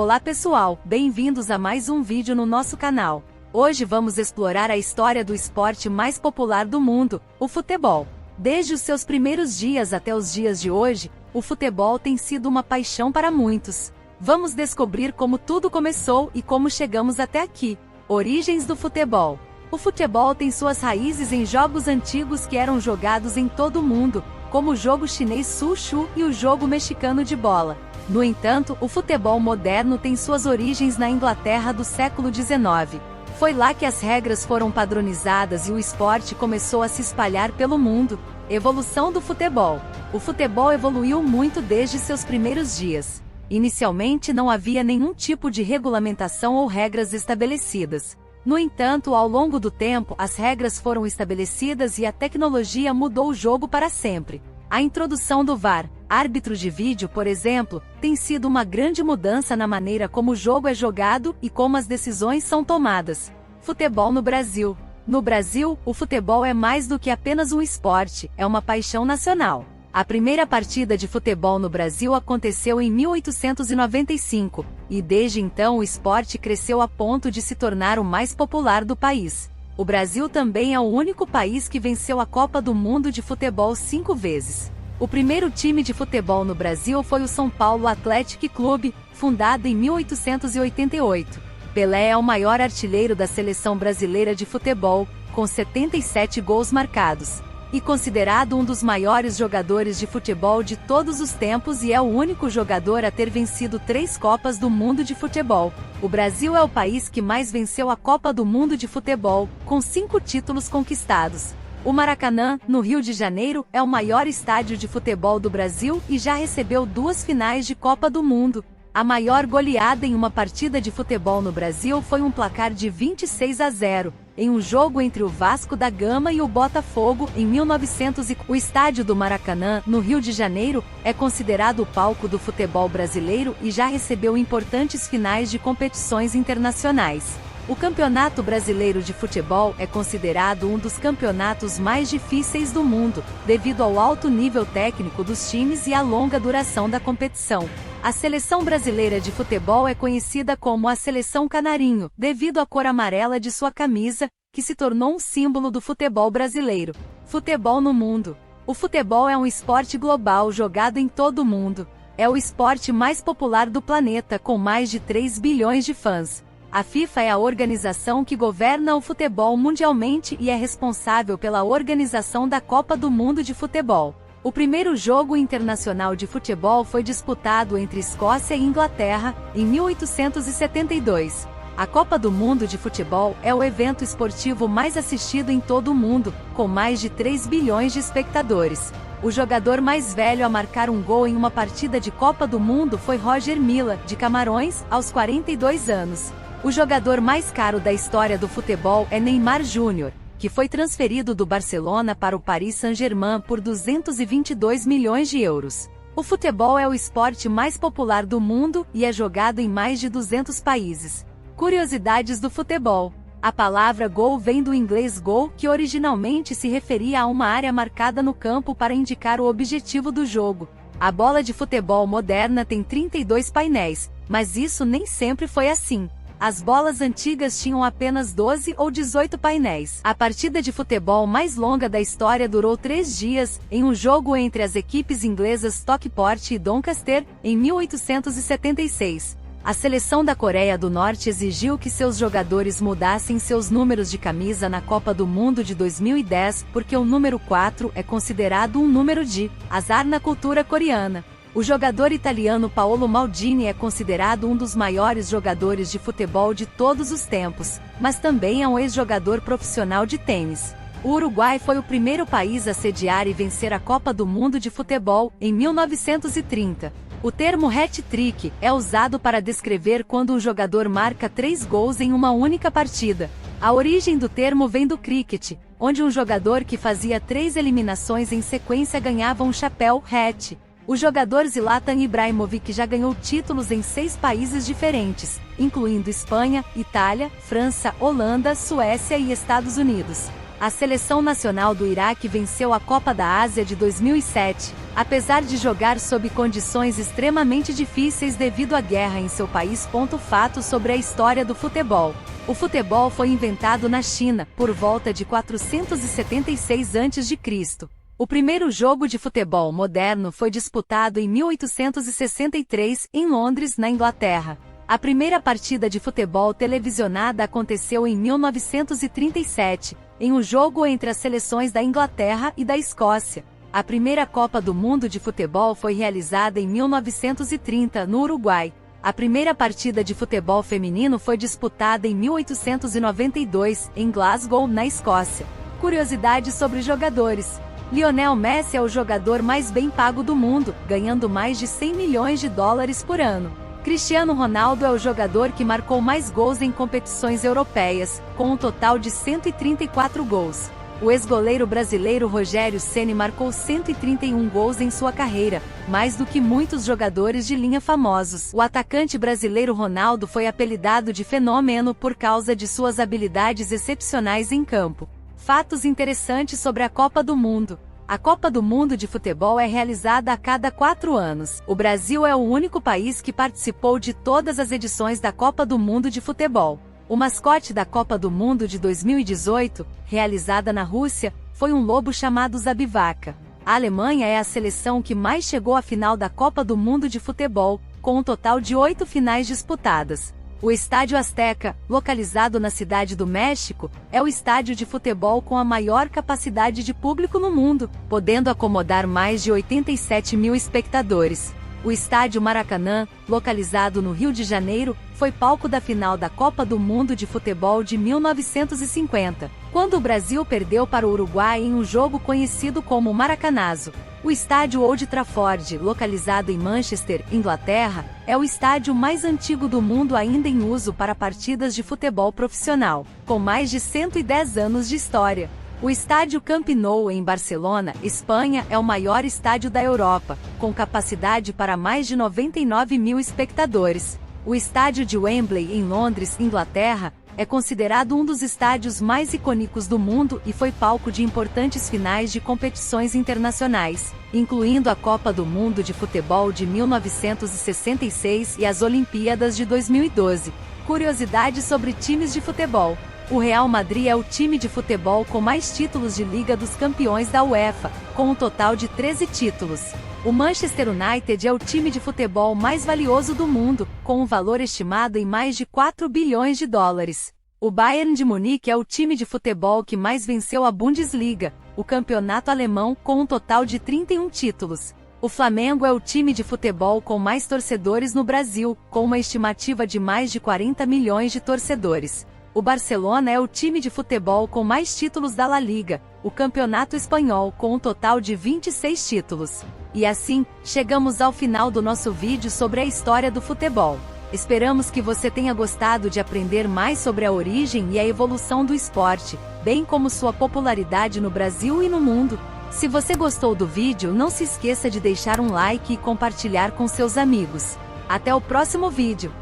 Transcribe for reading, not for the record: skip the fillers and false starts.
Olá pessoal, bem-vindos a mais um vídeo no nosso canal. Hoje vamos explorar a história do esporte mais popular do mundo, o futebol. Desde os seus primeiros dias até os dias de hoje, o futebol tem sido uma paixão para muitos. Vamos descobrir como tudo começou e como chegamos até aqui. Origens do futebol. O futebol tem suas raízes em jogos antigos que eram jogados em todo o mundo, como o jogo chinês Su-Shu e o jogo mexicano de bola. No entanto, o futebol moderno tem suas origens na Inglaterra do século XIX. Foi lá que as regras foram padronizadas e o esporte começou a se espalhar pelo mundo. Evolução do futebol. O futebol evoluiu muito desde seus primeiros dias. Inicialmente não havia nenhum tipo de regulamentação ou regras estabelecidas. No entanto, ao longo do tempo, as regras foram estabelecidas e a tecnologia mudou o jogo para sempre. A introdução do VAR, árbitro de vídeo, por exemplo, tem sido uma grande mudança na maneira como o jogo é jogado e como as decisões são tomadas. Futebol no Brasil. No Brasil, o futebol é mais do que apenas um esporte, é uma paixão nacional. A primeira partida de futebol no Brasil aconteceu em 1895, e desde então o esporte cresceu a ponto de se tornar o mais popular do país. O Brasil também é o único país que venceu a Copa do Mundo de Futebol 5 vezes. O primeiro time de futebol no Brasil foi o São Paulo Athletic Clube, fundado em 1888. Pelé é o maior artilheiro da seleção brasileira de futebol, com 77 gols marcados. E considerado um dos maiores jogadores de futebol de todos os tempos e é o único jogador a ter vencido 3 Copas do Mundo de Futebol. O Brasil é o país que mais venceu a Copa do Mundo de Futebol, com 5 títulos conquistados. O Maracanã, no Rio de Janeiro, é o maior estádio de futebol do Brasil e já recebeu 2 finais de Copa do Mundo. A maior goleada em uma partida de futebol no Brasil foi um placar de 26-0, em um jogo entre o Vasco da Gama e o Botafogo, em 1900. O estádio do Maracanã, no Rio de Janeiro, é considerado o palco do futebol brasileiro e já recebeu importantes finais de competições internacionais. O Campeonato Brasileiro de Futebol é considerado um dos campeonatos mais difíceis do mundo, devido ao alto nível técnico dos times e à longa duração da competição. A seleção brasileira de futebol é conhecida como a Seleção Canarinho, devido à cor amarela de sua camisa, que se tornou um símbolo do futebol brasileiro. Futebol no mundo. O futebol é um esporte global jogado em todo o mundo. É o esporte mais popular do planeta, com mais de 3 bilhões de fãs. A FIFA é a organização que governa o futebol mundialmente e é responsável pela organização da Copa do Mundo de Futebol. O primeiro jogo internacional de futebol foi disputado entre Escócia e Inglaterra, em 1872. A Copa do Mundo de Futebol é o evento esportivo mais assistido em todo o mundo, com mais de 3 bilhões de espectadores. O jogador mais velho a marcar um gol em uma partida de Copa do Mundo foi Roger Milla, de Camarões, aos 42 anos. O jogador mais caro da história do futebol é Neymar Júnior, que foi transferido do Barcelona para o Paris Saint-Germain por 222 milhões de euros. O futebol é o esporte mais popular do mundo e é jogado em mais de 200 países. Curiosidades do futebol. A palavra gol vem do inglês goal, que originalmente se referia a uma área marcada no campo para indicar o objetivo do jogo. A bola de futebol moderna tem 32 painéis, mas isso nem sempre foi assim. As bolas antigas tinham apenas 12 ou 18 painéis. A partida de futebol mais longa da história durou 3 dias, em um jogo entre as equipes inglesas Stockport e Doncaster, em 1876. A seleção da Coreia do Norte exigiu que seus jogadores mudassem seus números de camisa na Copa do Mundo de 2010, porque o número 4 é considerado um número de azar na cultura coreana. O jogador italiano Paolo Maldini é considerado um dos maiores jogadores de futebol de todos os tempos, mas também é um ex-jogador profissional de tênis. O Uruguai foi o primeiro país a sediar e vencer a Copa do Mundo de Futebol, em 1930. O termo hat-trick é usado para descrever quando um jogador marca 3 gols em uma única partida. A origem do termo vem do cricket, onde um jogador que fazia 3 eliminações em sequência ganhava um chapéu hat. O jogador Zlatan Ibrahimovic já ganhou títulos em 6 países diferentes, incluindo Espanha, Itália, França, Holanda, Suécia e Estados Unidos. A seleção nacional do Iraque venceu a Copa da Ásia de 2007, apesar de jogar sob condições extremamente difíceis devido à guerra em seu país. Fato sobre a história do futebol. O futebol foi inventado na China, por volta de 476 a.C. O primeiro jogo de futebol moderno foi disputado em 1863, em Londres, na Inglaterra. A primeira partida de futebol televisionada aconteceu em 1937, em um jogo entre as seleções da Inglaterra e da Escócia. A primeira Copa do Mundo de futebol foi realizada em 1930, no Uruguai. A primeira partida de futebol feminino foi disputada em 1892, em Glasgow, na Escócia. Curiosidades sobre jogadores. Lionel Messi é o jogador mais bem pago do mundo, ganhando mais de 100 milhões de dólares por ano. Cristiano Ronaldo é o jogador que marcou mais gols em competições europeias, com um total de 134 gols. O ex-goleiro brasileiro Rogério Ceni marcou 131 gols em sua carreira, mais do que muitos jogadores de linha famosos. O atacante brasileiro Ronaldo foi apelidado de fenômeno por causa de suas habilidades excepcionais em campo. Fatos interessantes sobre a Copa do Mundo. A Copa do Mundo de futebol é realizada a cada 4 anos. O Brasil é o único país que participou de todas as edições da Copa do Mundo de futebol. O mascote da Copa do Mundo de 2018, realizada na Rússia, foi um lobo chamado Zabivaca. A Alemanha é a seleção que mais chegou à final da Copa do Mundo de futebol, com um total de 8 finais disputadas. O Estádio Azteca, localizado na cidade do México, é o estádio de futebol com a maior capacidade de público no mundo, podendo acomodar mais de 87 mil espectadores. O Estádio Maracanã, localizado no Rio de Janeiro, foi palco da final da Copa do Mundo de futebol de 1950, quando o Brasil perdeu para o Uruguai em um jogo conhecido como Maracanazo. O estádio Old Trafford, localizado em Manchester, Inglaterra, é o estádio mais antigo do mundo ainda em uso para partidas de futebol profissional, com mais de 110 anos de história. O estádio Camp Nou em Barcelona, Espanha, é o maior estádio da Europa, com capacidade para mais de 99 mil espectadores. O estádio de Wembley em Londres, Inglaterra, é considerado um dos estádios mais icônicos do mundo e foi palco de importantes finais de competições internacionais, incluindo a Copa do Mundo de Futebol de 1966 e as Olimpíadas de 2012. Curiosidades sobre times de futebol. O Real Madrid é o time de futebol com mais títulos de Liga dos Campeões da UEFA, com um total de 13 títulos. O Manchester United é o time de futebol mais valioso do mundo, com um valor estimado em mais de 4 bilhões de dólares. O Bayern de Munique é o time de futebol que mais venceu a Bundesliga, o campeonato alemão, com um total de 31 títulos. O Flamengo é o time de futebol com mais torcedores no Brasil, com uma estimativa de mais de 40 milhões de torcedores. O Barcelona é o time de futebol com mais títulos da La Liga, o campeonato espanhol, com um total de 26 títulos. E assim, chegamos ao final do nosso vídeo sobre a história do futebol. Esperamos que você tenha gostado de aprender mais sobre a origem e a evolução do esporte, bem como sua popularidade no Brasil e no mundo. Se você gostou do vídeo, não se esqueça de deixar um like e compartilhar com seus amigos. Até o próximo vídeo!